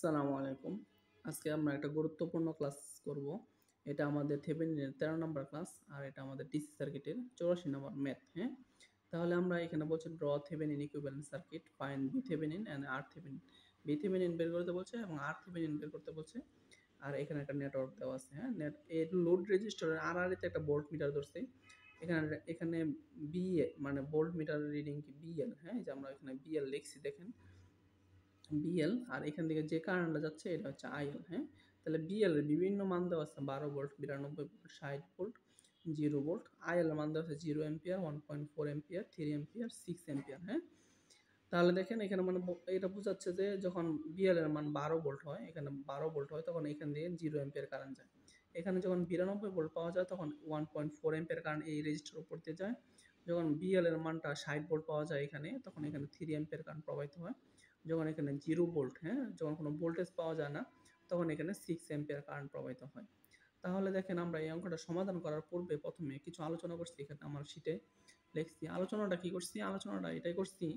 আসসালামু আলাইকুম। আজকে আমরা একটা গুরুত্বপূর্ণ ক্লাস করব। এটা আমাদের থেভেনিনের 13 নম্বর ক্লাস আর এটা আমাদের ডিসি সার্কিটের 84 নম্বর ম্যাথ, হ্যাঁ? তাহলে আমরা এখানে বলছে draw Thevenin equivalent circuit, find VThevenin and RThevenin। VThevenin বের করতে বলছে এবং RThevenin বের করতে বলছে। আর এখানে একটা নেটওয়ার্ক দেওয়া আছে, হ্যাঁ? এর লোড রেজিস্টরের RR তে একটা ভোল্ট মিটার ধরছি। এখানে BA মানে ভোল্ট মিটার রিডিং কি BL, হ্যাঁ? এই যে আমরা এখানে BL লিখছি দেখেন। বিএল আর এখান থেকে যে কারেন্টটা যাচ্ছে এটা হচ্ছে আইএল, হ্যাঁ? তাহলে বিএল এর বিভিন্ন মান দেওয়া আছে 12 volt, 92 volt, 60 volt, 0 volt. IL এর মান দেওয়া আছে 0 অ্যাম্পিয়ার, 1.4 অ্যাম্পিয়ার, 3 অ্যাম্পিয়ার, 6 অ্যাম্পিয়ার, হ্যাঁ? তাহলে দেখেন এখানে মানে এটা বোঝাচ্ছে যে যখন বিএল এর মান 12 ভোল্ট হয়, এখানে 12 ভোল্ট হয় তখন এখান দিয়ে 0 অ্যাম্পিয়ার কারেন্ট যায়। এখানে যখন 92 ভোল্ট পাওয়া যায় তখন 1.4 অ্যাম্পিয়ার কারেন্ট এই রেজিস্টার উপর দিয়ে যায়। যখন বিএল এর মানটা 60 ভোল্ট পাওয়া যায় এখানে, তখন এখানে 3 অ্যাম্পিয়ার কারেন্ট প্রবাহিত হয়। যখন এখানে 0 ভোল্ট, হ্যাঁ? যখন কোনো ভোল্টেজ পাওয়া যায় না, তখন এখানে 6 অ্যাম্পিয়ার কারেন্ট প্রবাহিত হয়। তাহলে দেখেন আমরা এই অঙ্কটা সমাধান করার পূর্বে প্রথমে কিছু আলোচনা করছি, এখানে আমার শিটে লিখছি। আলোচনাটা কি করছি? আলোচনাটা এটাই করছি,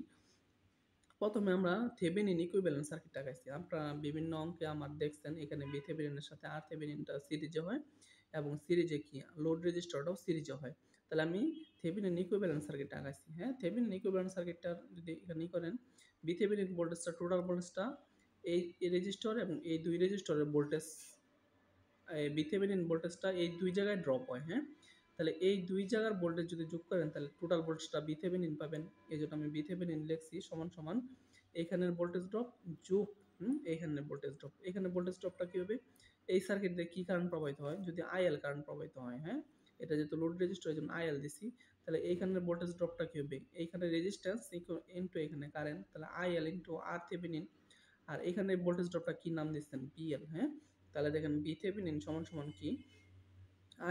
প্রথমে আমরা থেভেনিন ইকুইভ্যালেন্ট সার্কিট আঁকাইছি। আপনারা বিভিন্ন অঙ্কে আমার দেখছেন এখানে VThevenin এর সাথে RThevenin টা সিরিজে হয় এবং সিরিজে কি লোড রেজিস্টরটাও সিরিজে হয়। তাহলে আমি থেভেনিন ইকুইভ্যালেন্ট সার্কিট আঁকাইছি, হ্যাঁ? থেভেনিন ইকুইভ্যালেন্ট সার্কিটটা যদি এখানে করেন, VThevenin ভোল্টেজটা টোটাল ভোল্টেজটা এই রেজিস্টর এবং এই দুই রেজিস্টরের ভোল্টেজ, VThevenin ভোল্টেজটা এই দুই জায়গায় ড্রপ হয়, হ্যাঁ? তাহলে এই দুই জায়গার ভোল্টেজ যদি যোগ করেন তাহলে টোটাল ভোল্টেজটা VThevenin পাবেন। এইজন্য আমি VThevenin লিখছি সমান সমান এখানের ভোল্টেজ ড্রপ যোগ এইখানের ভোল্টেজ ড্রপ। এখানে ভোল্টেজ ড্রপটা কি হবে? এই সার্কিট দিয়ে কি কারেন্ট প্রবাহিত হয়? যদি IL কারেন্ট প্রবাহিত হয়, হ্যাঁ? এটা যেহেতু লোড রেজিস্টর এজন্য IL দিছি। তাহলে এইখানের ভোল্টেজ ড্রপটা কি হবে? এইখানে রেজিস্ট্যান্স ইনটু এখানে কারেন্ট, তাহলে IL ইনটু RThevenin। আর এখানে ভোল্টেজ ড্রপটা কি নাম দিচ্ছেন? BL, হ্যাঁ? তাহলে দেখেন VThevenin সমান সমান কি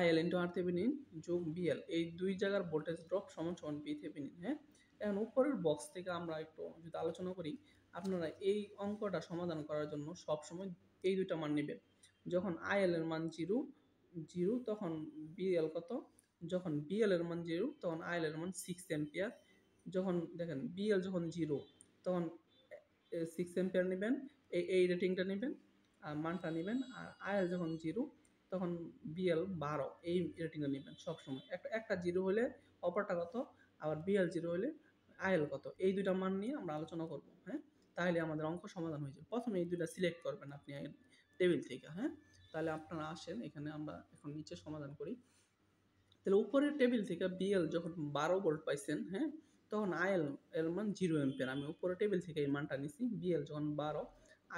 IL ইন্টু RThevenin যোগ BL, এই দুই জায়গার ভোল্টেজ ড্রপ সমান সমান VThevenin, হ্যাঁ? এখন উপরের বক্স থেকে আমরা একটু যদি আলোচনা করি, আপনারা এই অঙ্কটা সমাধান করার জন্য সবসময় এই দুইটা মান নেবেন। যখন IL এর মান 0 তখন BL কত? যখন BL এর মান 0 তখন IL এর মান 6 অ্যাম্পিয়ার। যখন দেখেন BL যখন 0 তখন 6 অ্যাম্পিয়ার নেবেন, এই রেটিংটা নেবেন, মানটা নেবেন। আর IL যখন 0 তখন BL 12 এই রেটিংটা নেবেন সবসময়। একটা 0 হলে অপরটা কত, আবার BL 0 হলে IL কত, এই দুইটা মান নিয়ে আমরা আলোচনা করব, হ্যাঁ? তাহলে আমাদের অঙ্ক সমাধান হয়ে যাবে। প্রথমে এই দুইটা সিলেক্ট করবেন আপনি টেবিল থেকে, হ্যাঁ? তাহলে আপনারা আসেন এখানে আমরা এখন নিচে সমাধান করি। তাহলে উপরের টেবিল থেকে BL যখন 12 ভোল্ট পাইছেন, হ্যাঁ? তখন IL এর মান 0 অ্যাম্পিয়ার। আমি উপরের টেবিল থেকে এই মানটা নিছি। BL যখন 12,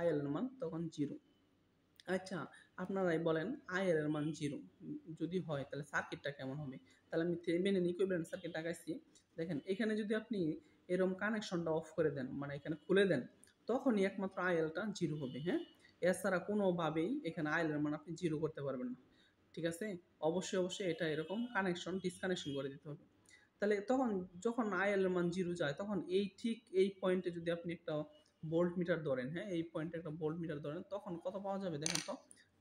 IL এর মান তখন 0। আচ্ছা, আপনারাই বলেন IL এর মান 0 যদি হয় তাহলে সার্কিটটা কেমন হবে? তাহলে আমি থেভেনিন ইকুইভ্যালেন্ট সার্কিট আঁকাইছি। দেখেন এখানে যদি আপনি এরকম কানেকশনটা অফ করে দেন, মানে এখানে খুলে দেন, তখনই একমাত্র IL টা 0 হবে, হ্যাঁ? এছাড়া কোনোভাবেই এখানে IL এর মান আপনি 0 করতে পারবেন না। ঠিক আছে? অবশ্যই এটা এরকম কানেকশন ডিসকানেকশন করে দিতে হবে। তাহলে তখন যখন IL এর মান 0 যায় তখন ঠিক এই পয়েন্টে যদি আপনি একটা ভোল্ট মিটার ধরেন, হ্যাঁ? এই পয়েন্টে একটা ভোল্ট মিটার ধরেন, তখন কত পাওয়া যাবে দেখেন তো?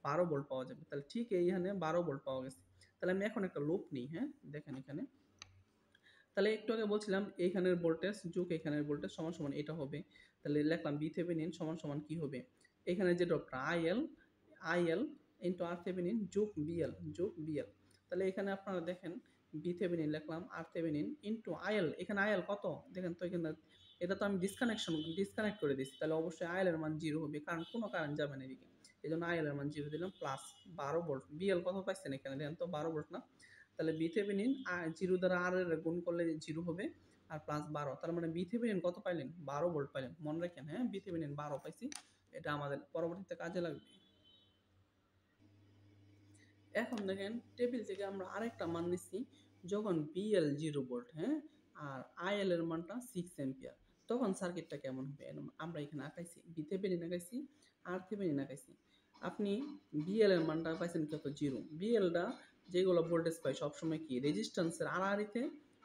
12 ভোল্ট পাওয়া যাবে। তাহলে ঠিক এইখানে 12 ভোল্ট পাওয়া গেছে। তাহলে আমি এখন একটা লুপ নিই, হ্যাঁ? দেখেন এখানে। তাহলে একটু আগে বলছিলাম এইখানের ভোল্টেজ যোগ এখানের ভোল্টেজ সমান সমান এটা হবে। তাহলে লিখলাম VThevenin সমান সমান কি হবে? এখানে যে ড্রপটা IL ইনটু RThevenin যোগ BL। তাহলে এখানে আপনারা দেখেন VThevenin লিখলাম, RThevenin ইনটু IL, এখানে IL কত? দেখেন তো এখানে এটা তো আমি ডিসকানেক্ট করে দিচ্ছি। তাহলে অবশ্যই IL এর মান 0 হবে, কারণ কোনো কারেন্ট যাবে না এদিকে। এজন্য IL এর মান 0 দিলাম প্লাস 12 ভোল্ট। BL কত পাইছেন এখানে দেখেন তো 12 ভোল্ট না? তাহলে VThevenin 0 দ্বারা R এর গুণ করলে 0 হবে আর প্লাস 12। তার মানে VThevenin কত পাইলেন? 12 ভোল্ট পাইলেন। মনে রাখেন, হ্যাঁ? VThevenin 12 পাইছি। এটা আমাদের পরবর্তীতে কাজে লাগবে। এখন দেখেন টেবিল থেকে আমরা আরেকটা মান নিচ্ছি, যখন BL 0 ভোল্ট, হ্যাঁ? আর IL এর মানটা 6 অ্যাম্পিয়ার। তখন সার্কিটটা কেমন হবে? আমরা এখানে আঁকাইছি। VThevenin আঁকাইছি, RThevenin আঁকাইছি। আপনি BL এর মানটা পাইছেন কত? 0। BL টা যেগুলো ভোল্টেজ পায় সবসময় কি রেজিস্ট্যান্সের আড়াআড়িতে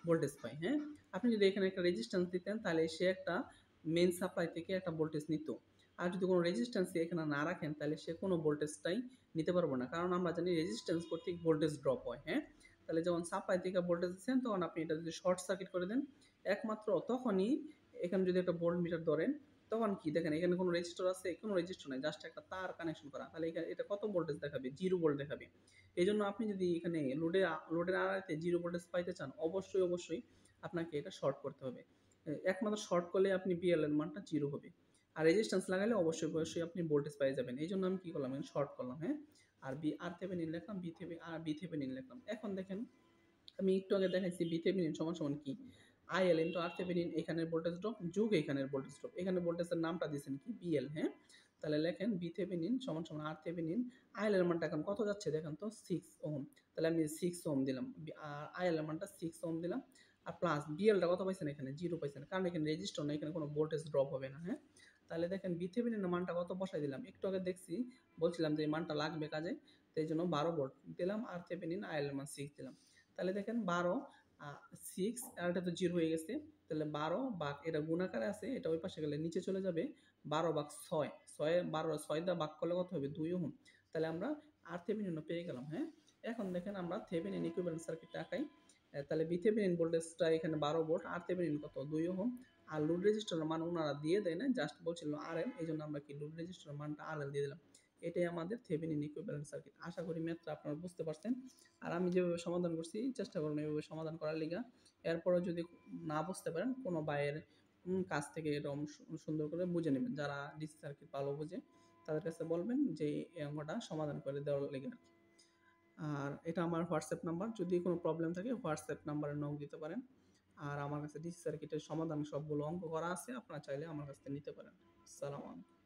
ভোল্টেজ পায়, হ্যাঁ? আপনি যদি এখানে একটা রেজিস্ট্যান্স দিতেন তাহলে সে একটা মেইন সাপ্লাই থেকে একটা ভোল্টেজ নিত। আর যদি কোনো রেজিস্ট্যান্সকে এখানে না রাখেন তাহলে সে কোনো ভোল্টেজটাই নিতে পারবো না, কারণ আমরা জানি রেজিস্ট্যান্স কর্তৃক ভোল্টেজ ড্রপ হয়, হ্যাঁ? তাহলে যখন সাপ্লাই থেকে ভোল্টেজ দিচ্ছেন তখন আপনি এটা যদি শর্ট সার্কিট করে দেন, একমাত্র তখনই এখানে যদি একটা ভোল্ট মিটার ধরেন তখন কি দেখেন এখানে কোনো রেজিস্টার আছে? কোনো রেজিস্টার নাই, জাস্ট একটা তার কানেকশন করা। তাহলে এটা কত ভোল্টেজ দেখাবে? 0 ভোল্ট দেখাবে। এজন্য আপনি যদি এখানে লোডের আড়াতে 0 ভোল্টেজ পাইতে চান, অবশ্যই আপনাকে এটা শর্ট করতে হবে। একমাত্র শর্ট করলে আপনি বিএল এর মানটা 0 হবে। আর রেজিস্ট্যান্স লাগালে অবশ্যই আপনি ভোল্টেজ পেয়ে যাবেন। এইজন্য আমি কি করলাম? এখানে শর্ট করলাম, হ্যাঁ? আর RThevenin লিখলাম, VThevenin লিখলাম। এখন দেখেন আমি একটু আগে দেখাইছি VThevenin সমান কি? IL ইনটু RThevenin, এখানের ভোল্টেজ ড্রপ যোগ এখানের ভোল্টেজ ড্রপ। এখানে ভোল্টেজের নামটা দিয়েছেন কি? BL, হ্যাঁ? তাহলে লেখেন VThevenin সমান RThevenin। IL এর মানটা এখন কত যাচ্ছে দেখেন তো? 6 ওহম। তাহলে আমি 6 ওহম দিলাম। আর IL এর মানটা 6 ওহম দিলাম। আর প্লাস BL টা কত পাইছেন এখানে? 0 পাইছেন। কারণ এখানে রেজিস্টর না, এখানে কোনো ভোল্টেজ ড্রপ হবে না, হ্যাঁ? তাহলে দেখেন VThevenin এর মানটা কত বসাই দিলাম। একটু আগে দেখছি, বলছিলাম যে এই মানটা লাগবে কাজে। তো এইজন্য 12 ভোল্ট দিলাম। RThevenin IL এর মান 6 দিলাম। তাহলে দেখেন 12 6 আর এটা তো 0 হয়ে গেছে। তাহলে 12 ভাগ এটা গুণাকারে আছে, এটা ওই পাশে গেলে নিচে চলে যাবে। 12 ভাগ 6, 6 দ্বারা ভাগ করলে কত হবে? 2 ওহম। তাহলে আমরা RThevenin ও পেয়ে গেলাম, হ্যাঁ? এখন দেখেন আমরা থেভেনিন ইকুইভ্যালেন্ট সার্কিটটা আঁকাই। তাহলে VThevenin ভোল্টেজটা এখানে 12 ভোল্ট, RThevenin কত? 2 ওহম। আর লোড রেজিস্টরের মান ওনারা দিয়ে দেয় না, জাস্ট বলছিল RL, এইজন্য আমরা কি লোড রেজিস্টরের মানটা RL দিয়ে দিলাম। এটাই আমাদের থেভেনিন ইকুইভ্যালেন্ট সার্কিট। আশা করি ম্যাথটা আপনারা বুঝতে পারছেন। আর আমি যেভাবে সমাধান করছি চেষ্টা করুন এভাবে সমাধান করার লিগা। এরপরেও যদি না বুঝতে পারেন, কোনো ভাইয়ের কাছ থেকে এরকম সুন্দর করে বুঝে নেবেন। যারা ডিসি সার্কিট ভালো বোঝে তাদের কাছে বলবেন যে এই অঙ্কটা সমাধান করে দেওয়ার লিগে আরকি। আর এটা আমার হোয়াটসঅ্যাপ নাম্বার। যদি কোনো প্রবলেম থাকে হোয়াটসঅ্যাপ নাম্বারে নক দিতে পারেন। আর আমার কাছে ডিসি সার্কিটের সমাধান সবগুলো অঙ্ক করা আছে। আপনারা চাইলে আমার কাছ থেকে নিতে পারেন। আসসালামু আলাইকুম।